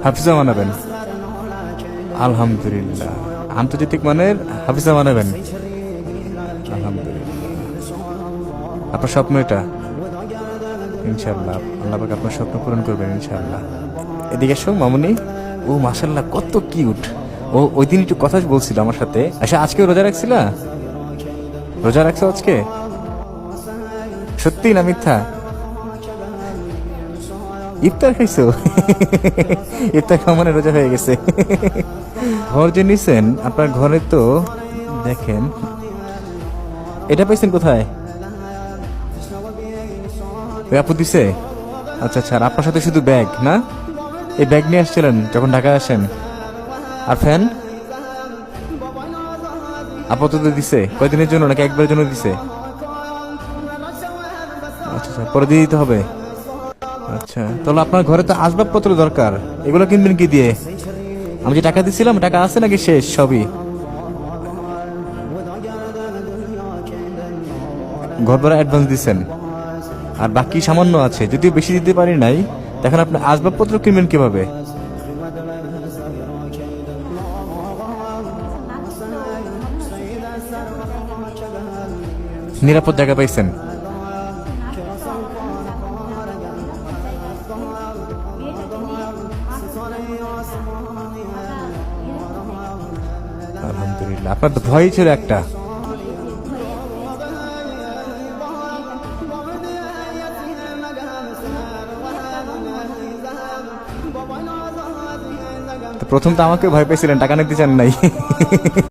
হাফিজা বানাবেন? আলহামদুলিল্লাহ, আন্তর্জাতিক মানের হাফিজা বানাবেন। আলহামদুলিল্লাহ, আপনার স্বপ্ন এটা? ইনশাল্লাহ আল্লাহ পাক আপনার স্বপ্ন পূরণ করবেন ইনশাল্লাহ। এদিকে এসো মামুনি। ও মাশাল্লাহ, কত কিউট। ও ওই দিন একটু কথা বলছিল আমার সাথে। আচ্ছা, আজকে রোজা রাখছিলা? রোজা রাখছো আজকে? সত্যি না মিথ্যা? ইফতার খাইছো? ইফতার খাওয়া মানে রোজা হয়ে গেছে। ঘর যে নিছেন, আপনার ঘরে তো দেখেন, এটা পাইছেন কোথায়? ওই আপু দিছে? আচ্ছা আচ্ছা, আর আপনার সাথে শুধু ব্যাগ না? এই ব্যাগ নিয়ে আসছিলেন যখন ঢাকায় আসেন? আর ফ্যান আপাতত দিছে? কয়দিনের জন্য নাকি একবারের জন্য দিছে? আচ্ছা আচ্ছা, পরে দিয়ে দিতে হবে। আচ্ছা, তাহলে আপনার ঘরে তো আসবাবপত্র দরকার, এগুলো কিনবেন কি দিয়ে? আমি যে টাকা দিছিলাম, টাকা আছে নাকি শেষ সবই? ঘর ভাড়া অ্যাডভান্স দিচ্ছেন, আর বাকি সামান্য আছে, যদিও বেশি দিতে পারি নাই। দেখেন আপনি আসবাবপত্র কিনবেন কিভাবে? নিরাপদ জায়গা পাইছেন? আলহামদুলিল্লাহ, আপনার তো ভয়ই ছিল একটা। তো প্রথম তো আমাকে ভয় পেয়েছিলেন, টাকা নিতে চান নাই।